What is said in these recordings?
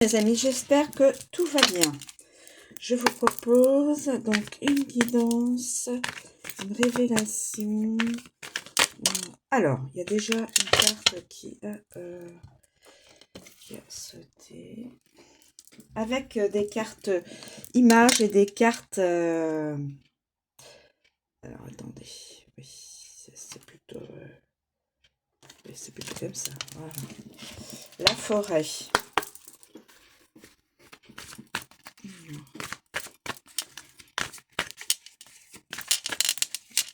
Mes amis, j'espère que tout va bien. Je vous propose donc une guidance, une révélation. Alors, il y a déjà une carte qui a sauté. Avec des cartes images et des cartes... Alors, attendez. Oui, c'est plutôt... c'est plutôt comme ça. Voilà. La forêt.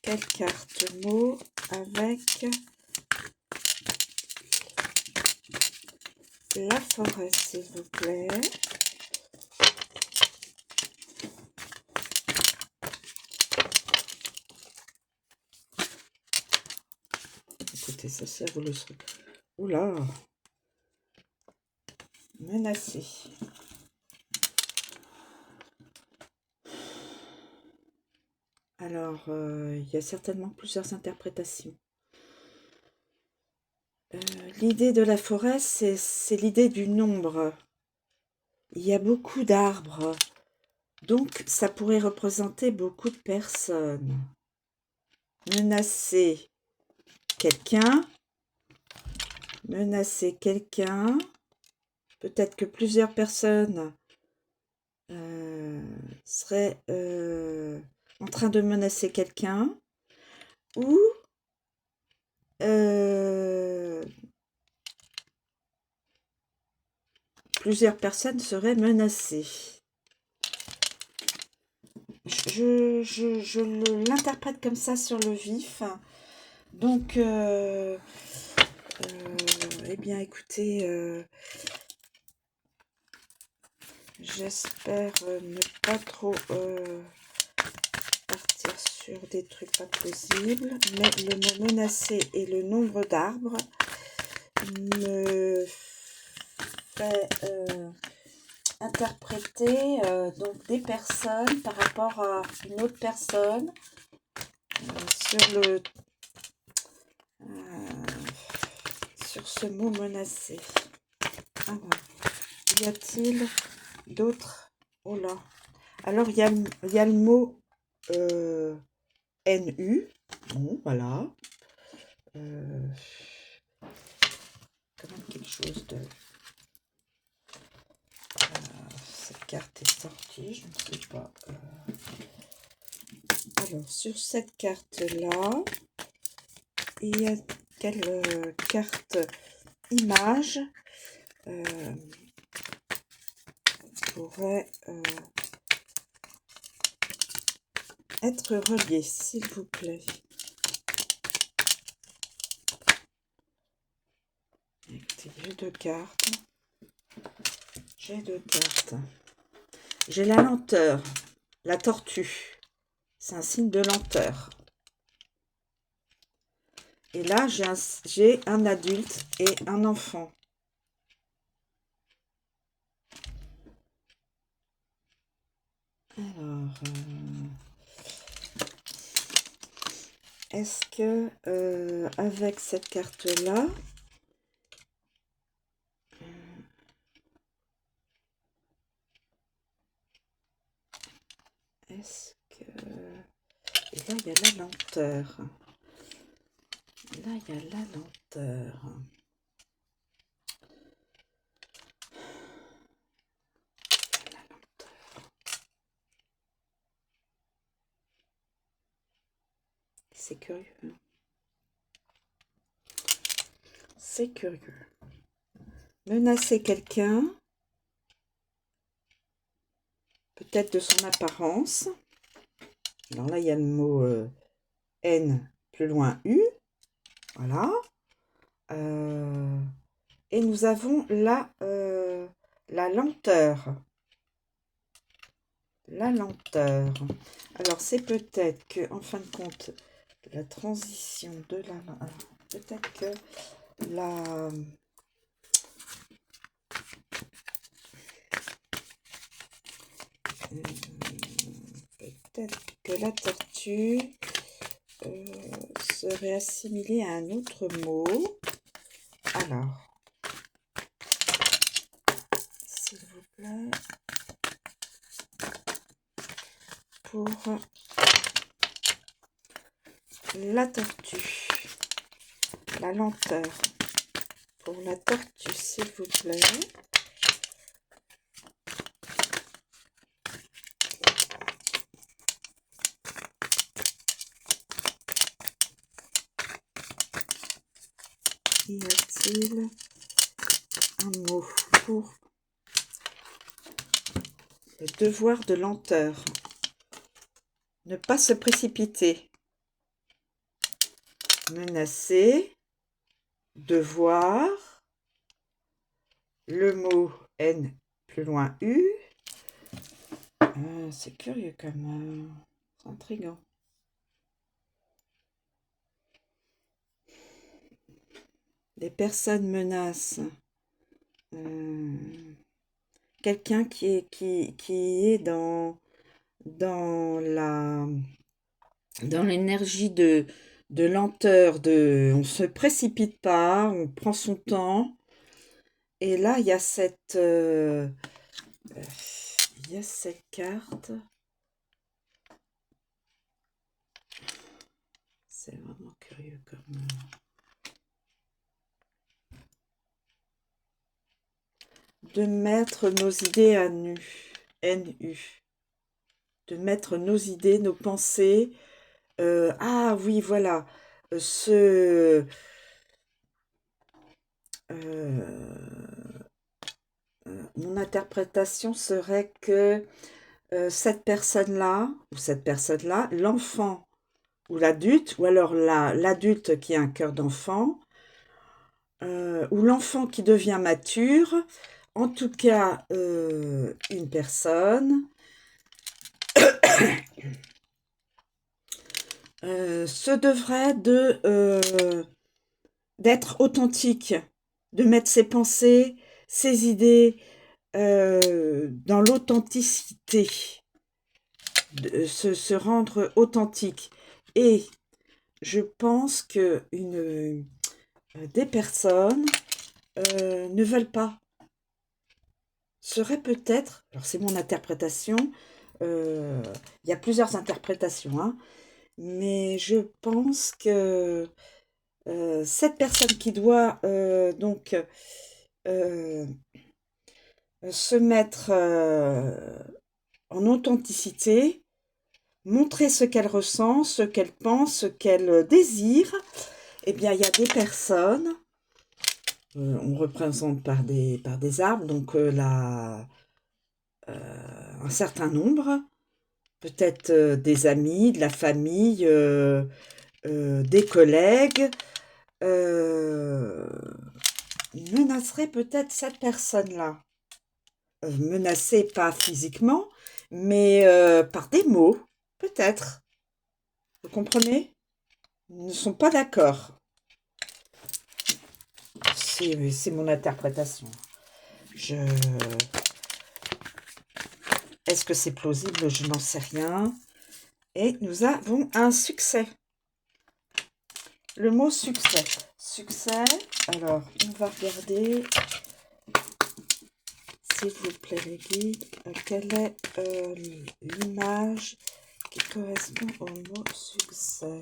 Quelle carte mot avec la forêt, s'il vous plaît. Écoutez, ça vous le serez. Oula, menacé. Alors, il y a certainement plusieurs interprétations. L'idée de la forêt, c'est l'idée du nombre. Il y a beaucoup d'arbres, donc ça pourrait représenter beaucoup de personnes. Menacer quelqu'un, peut-être que plusieurs personnes seraient en train de menacer quelqu'un, ou plusieurs personnes seraient menacées. Je l'interprète comme ça sur le vif. Donc, eh bien, écoutez, j'espère ne pas trop partir sur des trucs pas plausibles, mais le mot menacé et le nombre d'arbres me fait interpréter donc des personnes par rapport à une autre personne sur ce mot menacé. Alors, y a-t-il d'autres? Oh là. Alors, il y a le mot NU. Bon, voilà. Quand même quelque chose de... cette carte est sortie, je ne sais pas. Alors, sur cette carte-là, il y a quelle carte image pourrait être reliée, s'il vous plaît. Écoutez, j'ai deux cartes. J'ai la lenteur, la tortue. C'est un signe de lenteur. Et là, j'ai un adulte et un enfant. Alors, est-ce que avec cette carte-là, est-ce que... Et là, il y a la lenteur. Là, il y a la lenteur. C'est curieux. Hein? C'est curieux. Menacer quelqu'un, peut-être de son apparence. Alors là, il y a le mot N, plus loin U. Voilà. Et nous avons la lenteur. La lenteur. Alors, c'est peut-être que, en fin de compte, la transition de la... Peut-être que la... peut-être que la tortue serait assimilée à un autre mot. Alors, s'il plaît, pour la tortue, la lenteur. Pour la tortue, s'il vous plaît. Y a-t-il un mot pour le devoir de lenteur? Ne pas se précipiter. Menacer. Devoir. Le mot N plus loin U. C'est curieux comme... c'est intriguant. Les personnes menacent. Quelqu'un qui est dans l'énergie de lenteur, on se précipite pas, on prend son temps. Et là, il y a cette carte. C'est vraiment curieux comme... de mettre nos idées à nu. NU. De mettre nos idées, nos pensées. Ah oui, voilà. Mon interprétation serait que cette personne-là, l'enfant ou l'adulte, ou alors l'adulte qui a un cœur d'enfant, ou l'enfant qui devient mature, en tout cas une personne, se devrait d'être authentique, de mettre ses pensées, ses idées dans l'authenticité, de se rendre authentique. Et je pense que des personnes ne veulent pas, serait peut-être, alors c'est mon interprétation, il y a plusieurs interprétations, hein, mais je pense que cette personne qui doit donc se mettre en authenticité, montrer ce qu'elle ressent, ce qu'elle pense, ce qu'elle désire, eh bien il y a des personnes, on représente par des arbres, donc un certain nombre, peut-être des amis, de la famille, des collègues, menacerait peut-être cette personne-là. Menacée pas physiquement, mais par des mots, peut-être. Vous comprenez? Ils ne sont pas d'accord. C'est mon interprétation. Est-ce que c'est plausible? Je n'en sais rien. Et nous avons un succès. Le mot succès. Succès. Alors, on va regarder, s'il vous plaît, les guides, quelle est l'image qui correspond au mot succès.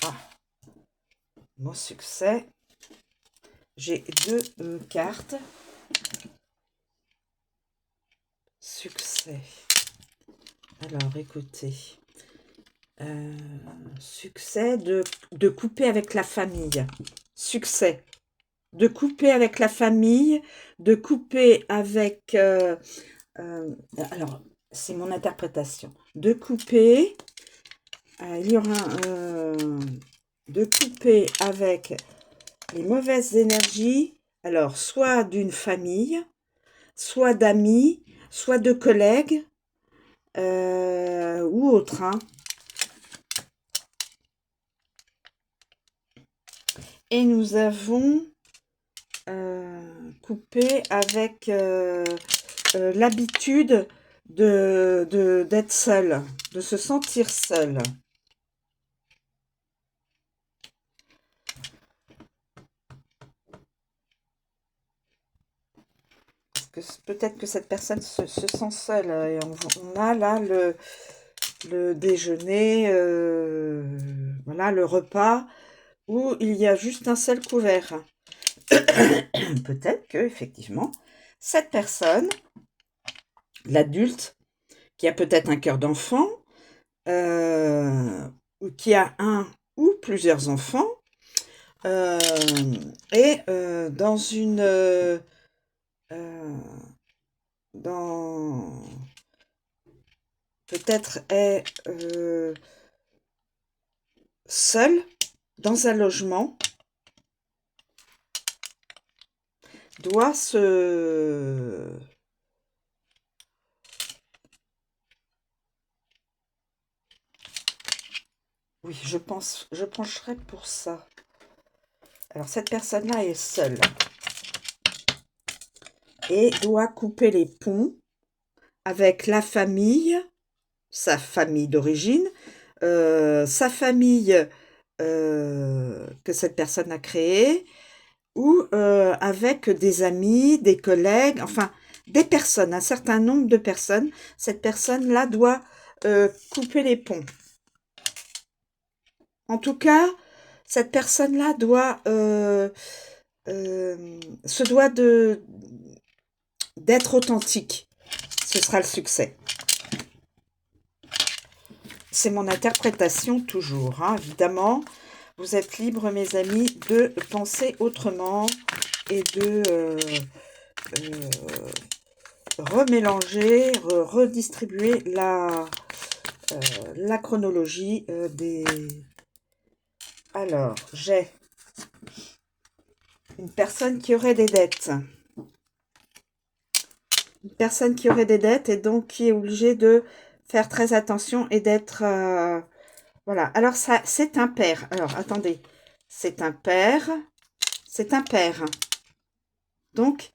Ah, mot succès. J'ai deux cartes. Succès. Alors, écoutez. Succès de couper avec la famille. Succès. De couper avec la famille, de couper avec... alors, c'est mon interprétation. De couper... il y aura... de couper avec les mauvaises énergies, alors, soit d'une famille, soit d'amis, soit de collègues, ou autres, hein. Et nous avons coupé avec l'habitude d'être seul, de se sentir seul. que peut-être que cette personne se sent seule. Et on a là le déjeuner, voilà, le repas, où il y a juste un seul couvert. Peut-être que, effectivement, cette personne, l'adulte, qui a peut-être un cœur d'enfant, ou qui a un ou plusieurs enfants, est dans une... dans... peut-être est seul dans un logement, doit se... Oui, je pencherai pour ça. Alors, cette personne-là est seule et doit couper les ponts avec la famille, sa famille d'origine, sa famille que cette personne a créée, ou avec des amis, des collègues, enfin, des personnes, un certain nombre de personnes. Cette personne-là doit couper les ponts. En tout cas, cette personne-là doit se doit d'être authentique. Ce sera le succès. C'est mon interprétation toujours, hein. Évidemment, vous êtes libres, mes amis, de penser autrement et de remélanger, redistribuer la chronologie des... Alors, j'ai une personne qui aurait des dettes. Une personne qui aurait des dettes et donc qui est obligée de faire très attention et d'être... voilà. Alors, ça, c'est un père. Alors, attendez. C'est un père. C'est un père. Donc,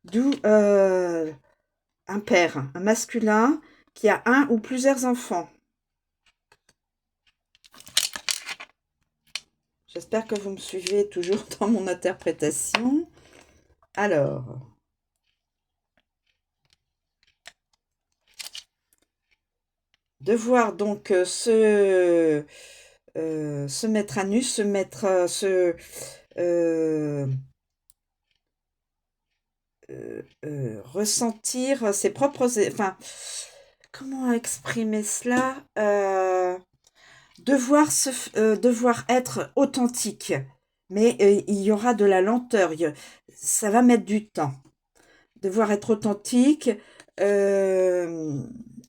d'où un père, un masculin qui a un ou plusieurs enfants. J'espère que vous me suivez toujours dans mon interprétation. Alors, devoir donc se mettre à nu, se mettre, ressentir ses propres... Enfin, comment exprimer cela devoir être authentique, mais il y aura de la lenteur, ça va mettre du temps. Devoir être authentique,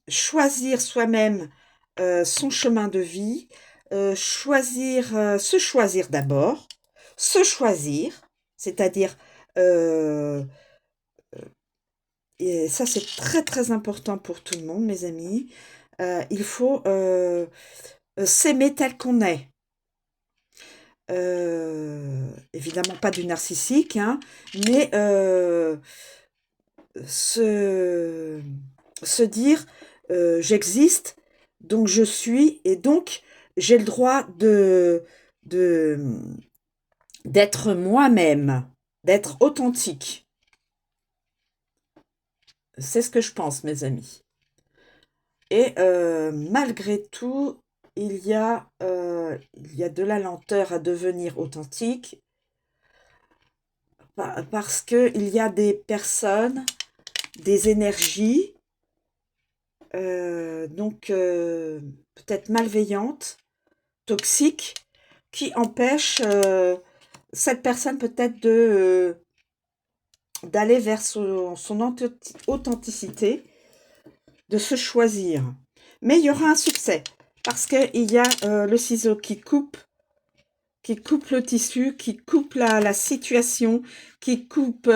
choisir soi-même son chemin de vie, se choisir d'abord, se choisir, c'est-à-dire, et ça c'est très très important pour tout le monde, mes amis, il faut s'aimer tel qu'on est. Évidemment pas du narcissique, hein, mais se dire j'existe, donc je suis, et donc j'ai le droit d'être moi-même, d'être authentique. C'est ce que je pense, mes amis. Et malgré tout, il y a de la lenteur à devenir authentique, parce qu'il y a des personnes, des énergies, donc peut-être malveillantes, toxiques, qui empêchent cette personne peut-être d'aller vers son authenticité, de se choisir. Mais il y aura un succès, parce qu'il y a le ciseau qui coupe le tissu, qui coupe la situation, qui coupe...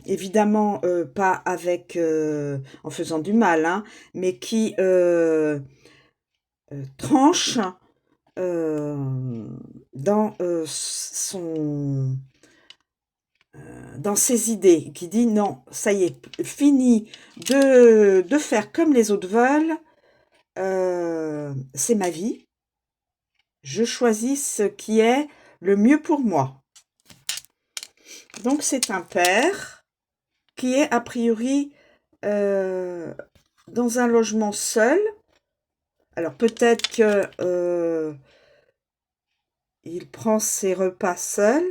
évidemment pas avec en faisant du mal, hein, mais qui tranche dans dans ses idées, qui dit non, ça y est, fini de faire comme les autres veulent, c'est ma vie, je choisis ce qui est le mieux pour moi. Donc c'est un père qui est a priori dans un logement seul. Alors peut-être que il prend ses repas seul,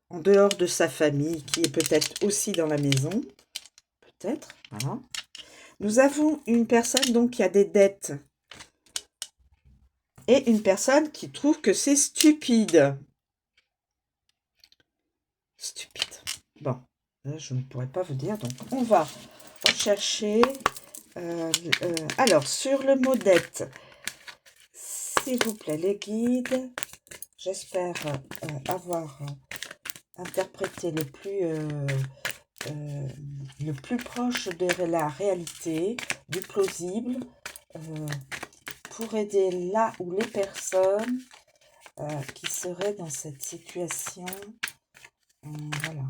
en dehors de sa famille, qui est peut-être aussi dans la maison. Peut-être, voilà. Nous avons une personne donc qui a des dettes. Et une personne qui trouve que c'est stupide. Stupide. Bon, là, je ne pourrais pas vous dire. Donc, on va rechercher. Alors, sur le mot dette, s'il vous plaît, les guides. J'espère avoir interprété le plus proche de la réalité, du plausible, pour aider là où les personnes qui seraient dans cette situation. Voilà.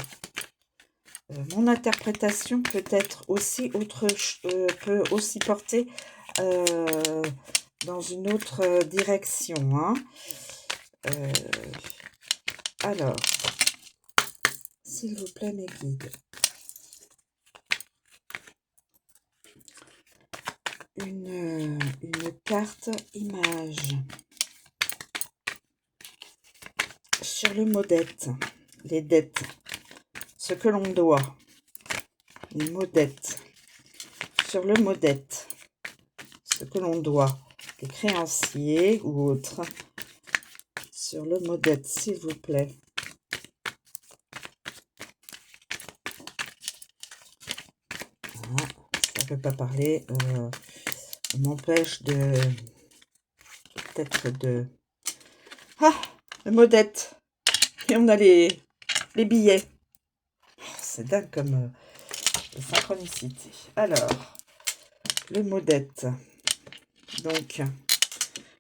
Mon interprétation peut être aussi peut aussi porter dans une autre direction. Hein. Alors, s'il vous plaît, mes guides. Une carte image. Sur le mot dette, les dettes, ce que l'on doit, les mots dettes. Sur le mot dette, ce que l'on doit, les créanciers ou autres. Sur le mot dette, s'il vous plaît. Voilà, ça ne peut pas parler. On m'empêche de... Peut-être de... Ah, le mot dette. Et on a les billets. C'est dingue comme synchronicité. Alors, le mot dette. Donc,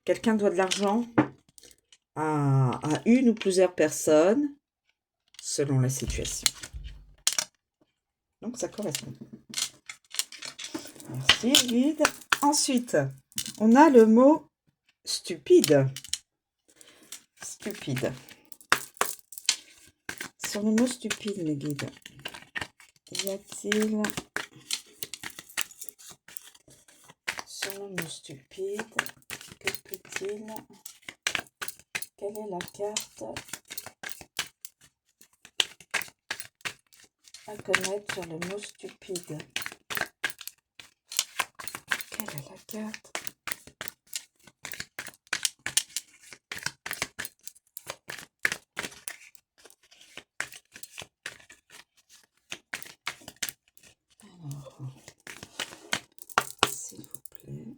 quelqu'un doit de l'argent à une ou plusieurs personnes selon la situation. Donc, ça correspond. Merci, guide. Ensuite, on a le mot stupide. Stupide. Sur le mot stupide, les guides, y a-t-il sur le mot stupide, que peut-il, quelle est la carte à connaître sur le mot stupide? Quelle est la carte? Alors, s'il vous plaît.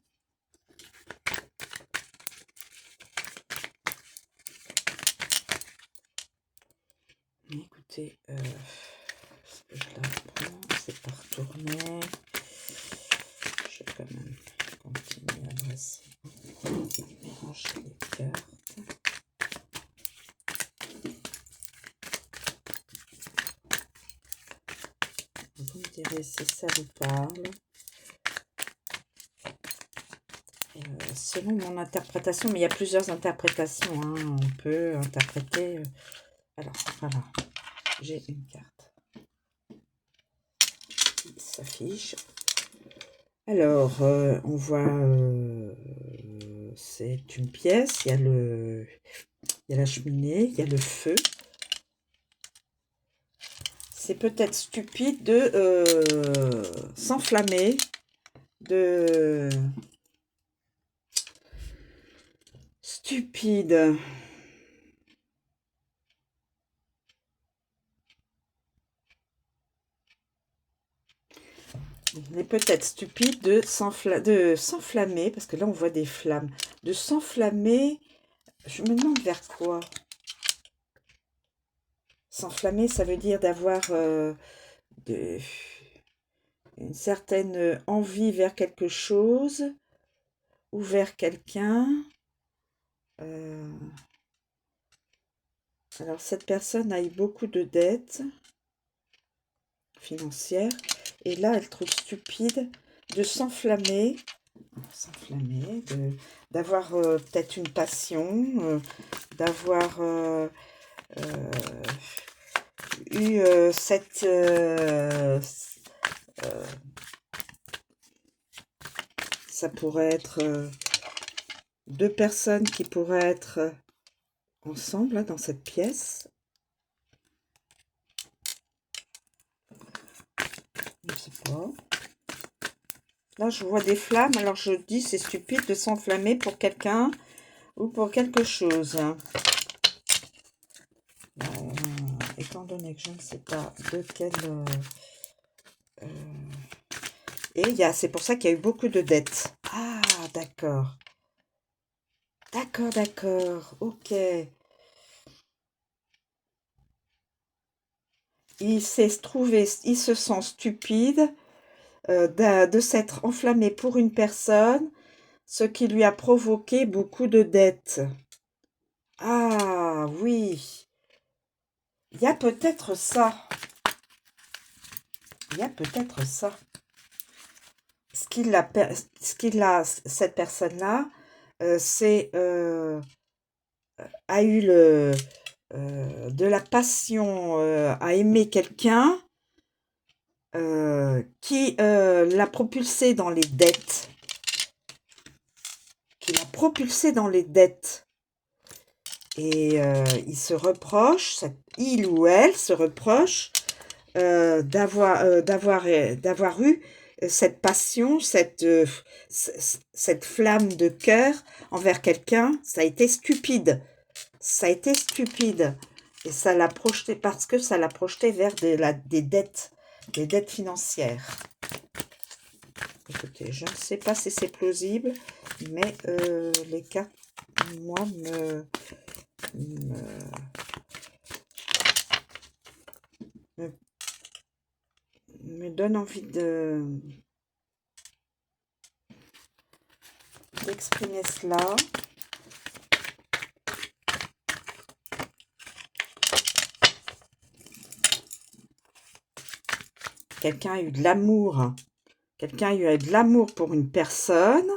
Écoutez, je la reprends, c'est pas retourné. Je vais quand même continuer à brasser. Mélanger les cartes. Vous me direz si ça vous parle. Selon mon interprétation, mais il y a plusieurs interprétations. Hein, on peut interpréter. Alors, voilà. J'ai une carte qui s'affiche. Alors, on voit, c'est une pièce. Il y a la cheminée, il y a le feu. C'est peut-être stupide de s'enflammer, de... Stupide. Il est peut-être stupide de s'enflammer, parce que là on voit des flammes. De s'enflammer, je me demande vers quoi. S'enflammer, ça veut dire d'avoir une certaine envie vers quelque chose ou vers quelqu'un. Alors cette personne a eu beaucoup de dettes financières et là elle trouve stupide de s'enflammer, d'avoir peut-être une passion, d'avoir eu cette... ça pourrait être deux personnes qui pourraient être ensemble, là, dans cette pièce. Je ne sais pas. Là, je vois des flammes, alors je dis c'est stupide de s'enflammer pour quelqu'un ou pour quelque chose. Étant donné que je ne sais pas de quel... et c'est pour ça qu'il y a eu beaucoup de dettes. Ah, d'accord. D'accord, d'accord. Ok. Il se sent stupide de s'être enflammé pour une personne, ce qui lui a provoqué beaucoup de dettes. Ah, oui. Il y a peut-être ça. Il y a peut-être ça. Cette personne-là, c'est a eu de la passion à aimer quelqu'un qui l'a propulsé dans les dettes. Et il ou elle se reproche d'avoir eu cette passion, cette flamme de cœur envers quelqu'un. Ça a été stupide. Ça a été stupide. Et ça l'a projeté, parce que ça l'a projeté vers des dettes financières. Écoutez, je ne sais pas si c'est plausible, mais les cartes, moi, me donnent envie d'exprimer cela. Quelqu'un a eu de l'amour. Quelqu'un a eu de l'amour pour une personne,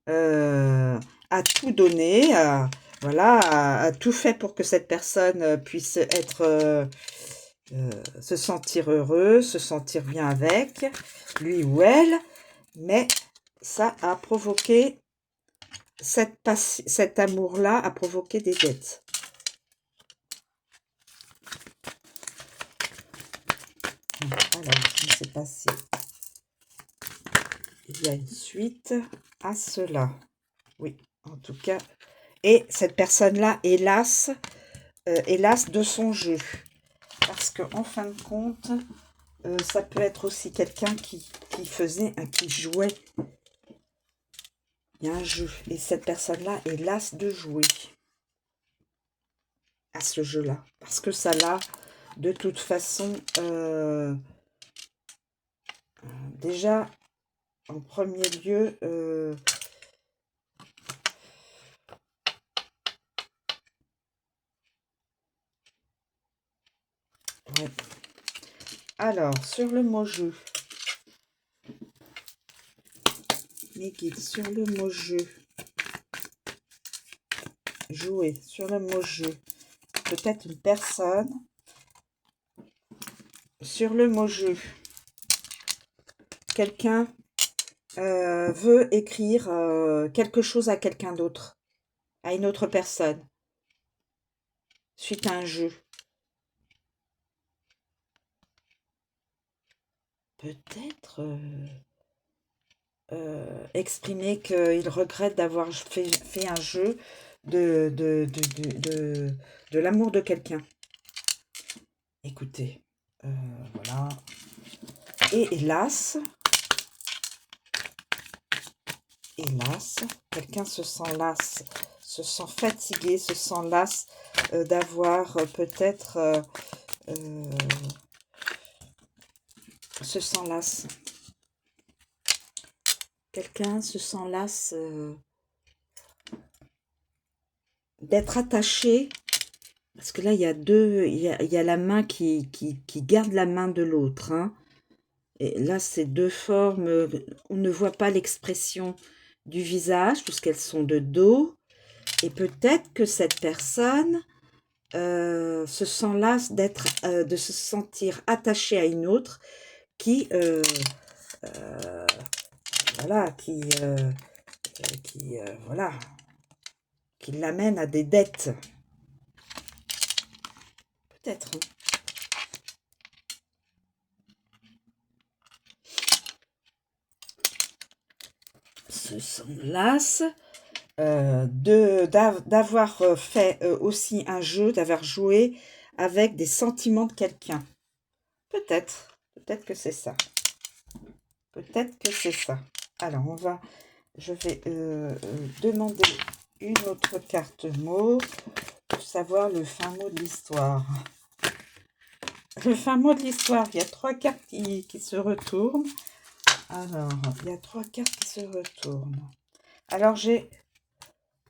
a tout donné, voilà, a tout fait pour que cette personne puisse être, se sentir heureux, se sentir bien avec lui ou elle, mais ça a provoqué, cet amour-là a provoqué des dettes. Alors, je ne sais pas si il y a une suite à cela. Oui, en tout cas. Et cette personne-là, hélas, de son jeu. Parce que en fin de compte, ça peut être aussi quelqu'un qui jouait. Il y a un jeu. Et cette personne-là est lasse de jouer à ce jeu-là. Parce que ça l'a, de toute façon, déjà, en premier lieu, ouais. Alors, sur le mot jeu, mes guides, sur le mot jeu, jouer, sur le mot jeu, peut-être une personne, sur le mot jeu, quelqu'un veut écrire quelque chose à quelqu'un d'autre, à une autre personne, suite à un jeu. Peut-être exprimer qu'il regrette d'avoir fait un jeu de l'amour de quelqu'un. Écoutez, voilà. Et hélas, quelqu'un se sent las, se sent fatigué, se sent las d'avoir peut-être... se sent las. Quelqu'un se sent las d'être attaché, parce que là, il y a il y a la main qui garde la main de l'autre, hein. Et là, c'est deux formes, on ne voit pas l'expression du visage, puisqu'elles sont de dos, et peut-être que cette personne se sent las de se sentir attaché à une autre qui, voilà, voilà, qui l'amène à des dettes. Peut-être. Hein. Se sent las d'avoir fait aussi un jeu, d'avoir joué avec des sentiments de quelqu'un. Peut-être que c'est ça. Peut-être que c'est ça. Alors, je vais demander une autre carte mot pour savoir le fin mot de l'histoire. Le fin mot de l'histoire, il y a 3 cartes qui se retournent. Alors, il y a 3 cartes qui se retournent. Alors, j'ai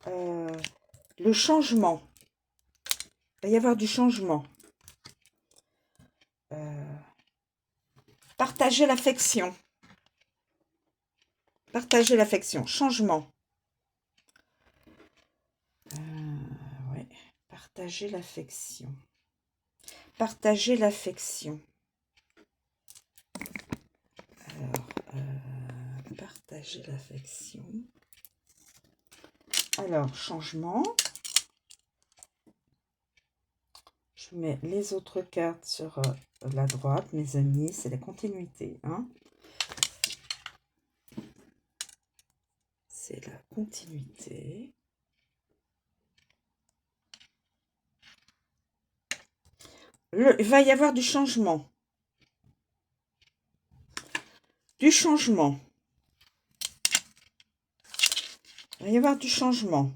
le changement. Il va y avoir du changement. Partager l'affection. Partager l'affection. Changement. Ouais. Partager l'affection. Partager l'affection. Alors, partager l'affection. Alors, changement. Je mets les autres cartes sur la droite, mes amis. C'est la continuité. Hein. C'est la continuité. Il va y avoir du changement. Du changement. Il va y avoir du changement.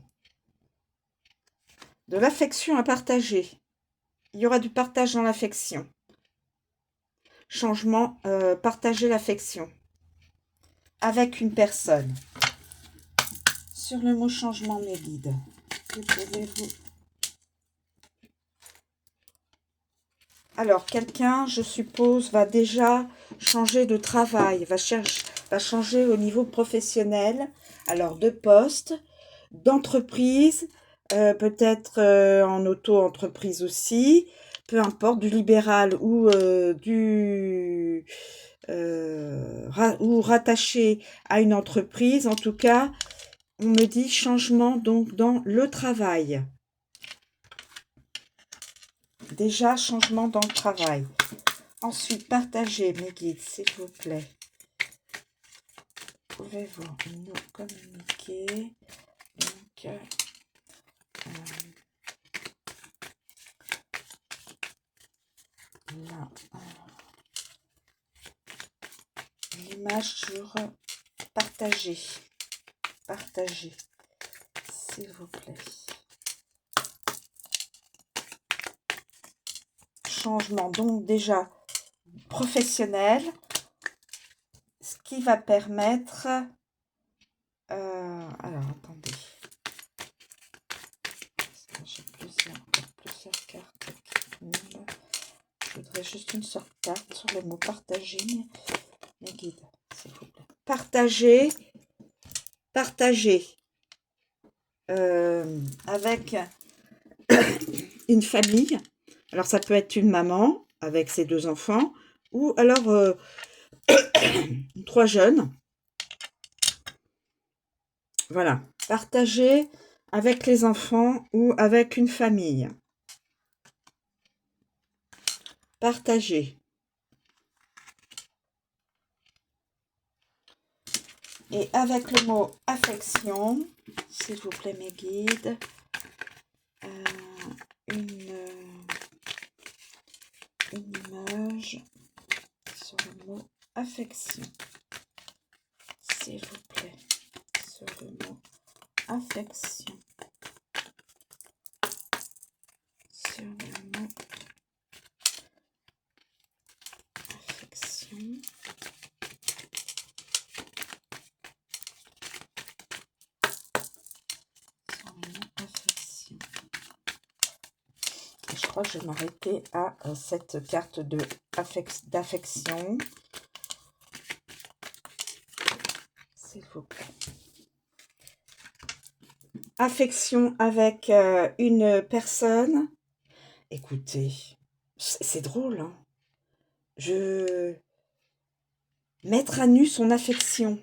De l'affection à partager. Il y aura du partage dans l'affection. Changement, partager l'affection. Avec une personne. Sur le mot changement, mes guides. Que pouvez-vous... Alors, quelqu'un, je suppose, va déjà changer de travail, va changer au niveau professionnel, alors de poste, d'entreprise, peut-être en auto-entreprise aussi, peu importe, du libéral ou ou rattaché à une entreprise. En tout cas, on me dit changement donc dans le travail. Déjà, changement dans le travail. Ensuite, partagez mes guides, s'il vous plaît. Pouvez-vous nous communiquer? Donc, là, l'image sur partager. Partagez, s'il vous plaît. Changement, donc déjà professionnel, ce qui va permettre... alors, attendez. J'ai plusieurs cartes. Je voudrais juste une seule carte sur le mot partager, mes guides, s'il vous plaît. Partager, avec une famille. Alors, ça peut être une maman avec ses 2 enfants, ou alors 3 jeunes. Voilà. Partager avec les enfants ou avec une famille. Partager. Et avec le mot affection, s'il vous plaît, mes guides, une image sur le mot affection. S'il vous plaît, sur le mot affection. Sur le mot affection. Je crois que je vais m'arrêter à cette carte d'affection. S'il vous plaît. Affection avec une personne Écoutez, c'est drôle, hein. Mettre à nu son affection.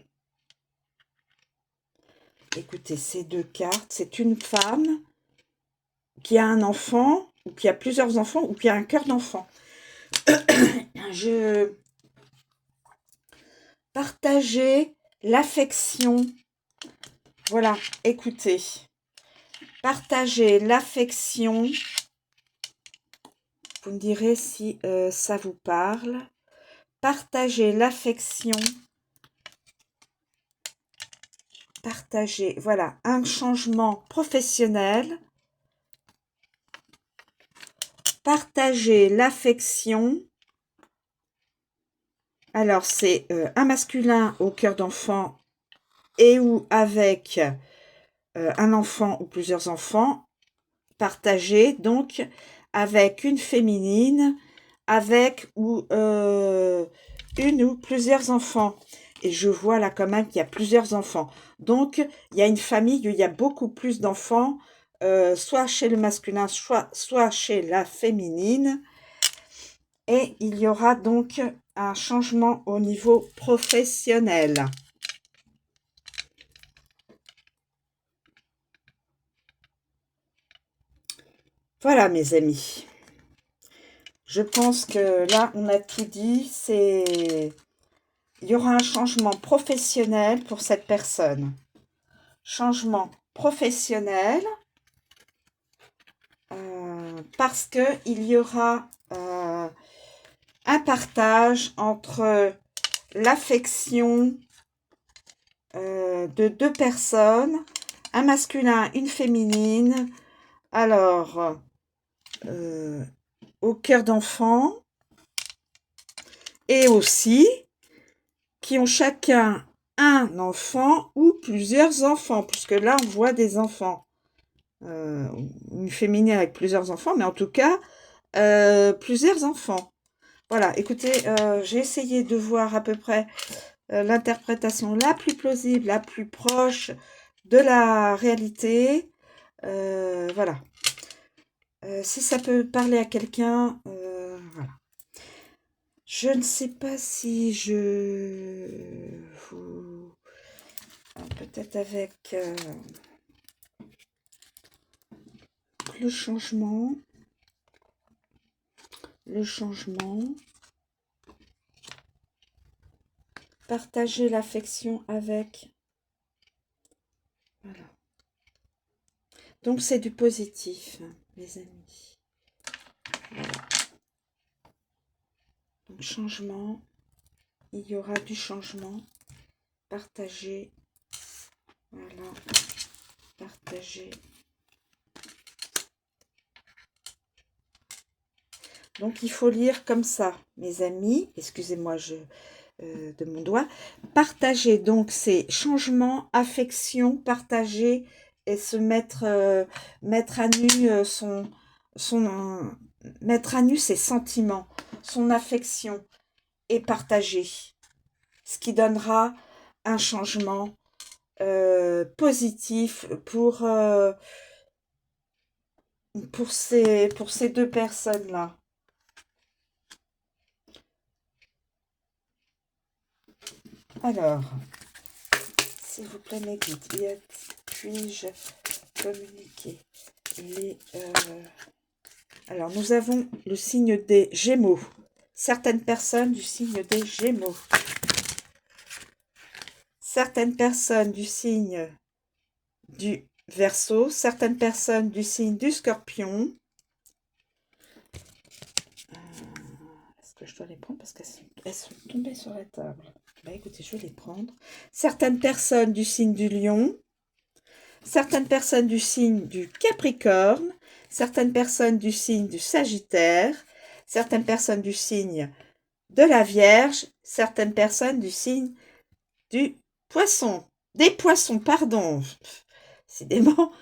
Écoutez, ces deux cartes, c'est une femme qui a un enfant, ou qui a plusieurs enfants, ou qui a un cœur d'enfant. Partager l'affection. Voilà, écoutez. Partager l'affection. Vous me direz si ça vous parle. Partager l'affection. Partager, voilà, un changement professionnel. Partager l'affection. Alors, c'est un masculin au cœur d'enfant et ou avec un enfant ou plusieurs enfants. Partager, donc, avec une féminine, avec ou une ou plusieurs enfants. Et je vois là quand même qu'il y a plusieurs enfants. Donc, il y a une famille où il y a beaucoup plus d'enfants, soit chez le masculin, soit chez la féminine. Et il y aura donc un changement au niveau professionnel. Voilà, mes amis. Je pense que là, on a tout dit. Il y aura un changement professionnel pour cette personne. Changement professionnel. Parce qu'il y aura un partage entre l'affection de deux personnes, un masculin, une féminine. Alors, au cœur d'enfant, et aussi qui ont chacun un enfant ou plusieurs enfants, puisque là on voit des enfants, une féminine avec plusieurs enfants, mais en tout cas plusieurs enfants. Voilà, écoutez, j'ai essayé de voir à peu près l'interprétation la plus plausible, la plus proche de la réalité. Voilà. Si ça peut parler à quelqu'un, voilà. Je ne sais pas si je vous... Peut-être avec le changement. Partager l'affection avec... Voilà. Donc, c'est du positif, les amis. Voilà. Donc, changement. Il y aura du changement. Partager. Voilà. Partager. Donc, il faut lire comme ça, mes amis. Excusez-moi, de mon doigt. Partager, donc, c'est changement, affection, partager et se mettre, mettre à nu mettre à nu ses sentiments, son affection et partager. Ce qui donnera un changement positif pour ces deux personnes-là. Alors, s'il vous plaît, mes guides, puis-je communiquer les... Alors, nous avons le signe des Gémeaux. Certaines personnes du signe des Gémeaux. Certaines personnes du signe du Verseau. Certaines personnes du signe du Scorpion. Est-ce que je dois les prendre parce qu'elles sont tombées sur la table? Bah écoutez, je vais les prendre. Certaines personnes du signe du Lion. Certaines personnes du signe du Capricorne. Certaines personnes du signe du Sagittaire. Certaines personnes du signe de la Vierge. Certaines personnes du signe du Poisson. Des Poissons, pardon. Décidément,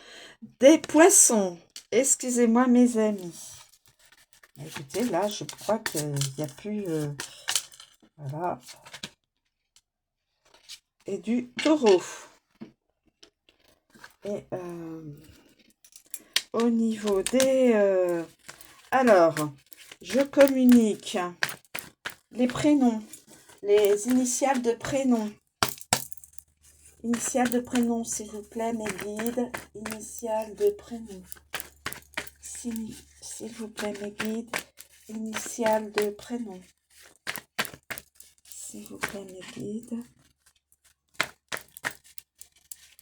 des Poissons. Excusez-moi, mes amis. Écoutez, là, je crois qu'il n'y a plus... voilà. Et du Taureau. Et au niveau des Alors, je communique les prénoms, les initiales de prénoms. Initiales de prénom, s'il vous plaît, mes guides. Initiales de prénom. S'il vous plaît, mes guides. Initiales de prénom. S'il vous plaît, mes guides.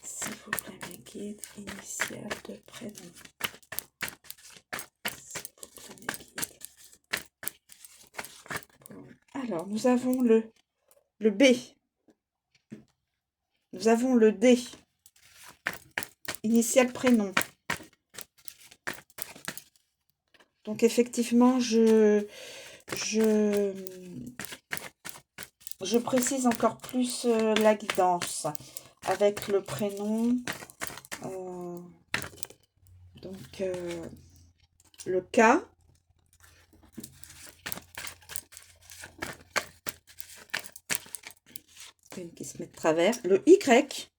S'il vous plaît, mes guides. Initiales de prénom. S'il vous plaît, mes guides. Bon. Alors, nous avons le B. Nous avons le D. Initial prénom. Donc effectivement, je précise encore plus la guidance avec le prénom. Donc le K. Une qui se met de travers. Le Y.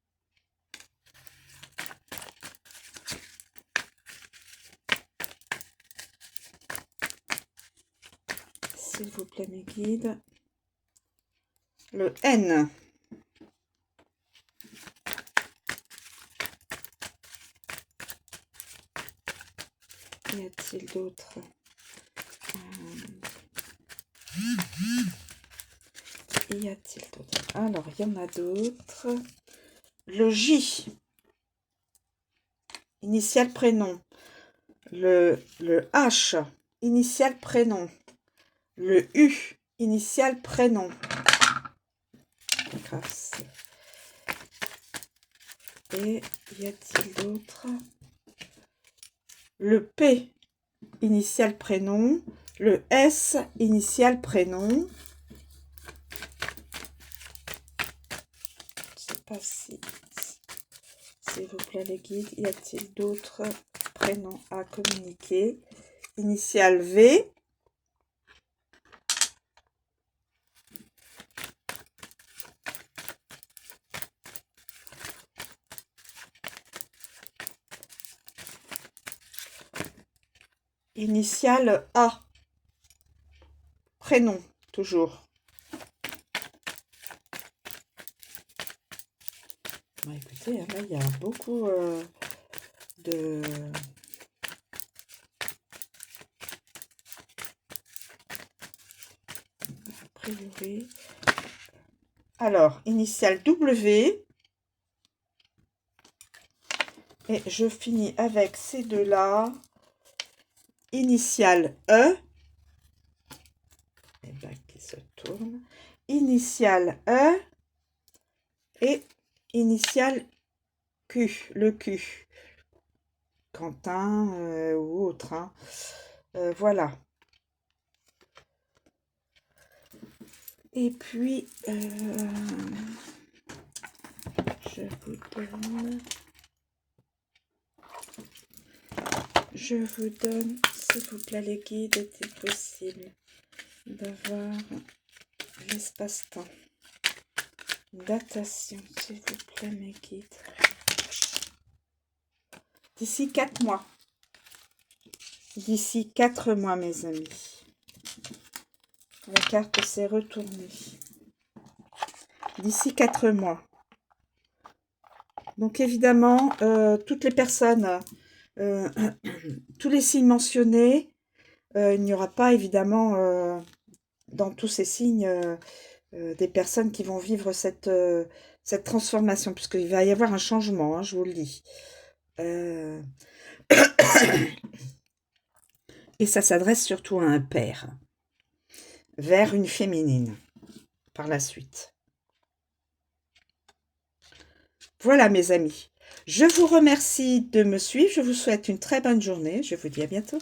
S'il vous plaît, mes guides. Le N. Y a-t-il d'autres? Y a-t-il d'autres? Alors, il y en a d'autres. Le J. Initial prénom. Le H. Initial prénom. Le U. Initial prénom. Grâce. Et y a-t-il d'autres? Le P. Initial prénom. Le S. Initial prénom. Je ne sais pas si... S'il vous plaît, les guides, y a-t-il d'autres prénoms à communiquer? Initial V. Initial A. Prénom, toujours. Bah, écoutez, là, il y a beaucoup de... A priori. Alors, initial W. Et je finis avec ces deux-là. Initial E. Et bien, qui se tourne. Initial E. Et initial Q. Le Q. Quentin ou autre. Hein. Voilà. Et puis, je vous donne, s'il vous plaît, les guides, est-il possible d'avoir l'espace-temps? Datation, s'il vous plaît, mes guides. D'ici 4 mois. D'ici 4 mois, mes amis. La carte s'est retournée. D'ici 4 mois. Donc, évidemment, toutes les personnes, tous les signes mentionnés, il n'y aura pas, évidemment, dans tous ces signes, des personnes qui vont vivre cette transformation, puisqu'il va y avoir un changement, hein, je vous le dis. Et ça s'adresse surtout à un père, vers une féminine, par la suite. Voilà, mes amis. Je vous remercie de me suivre. Je vous souhaite une très bonne journée. Je vous dis à bientôt.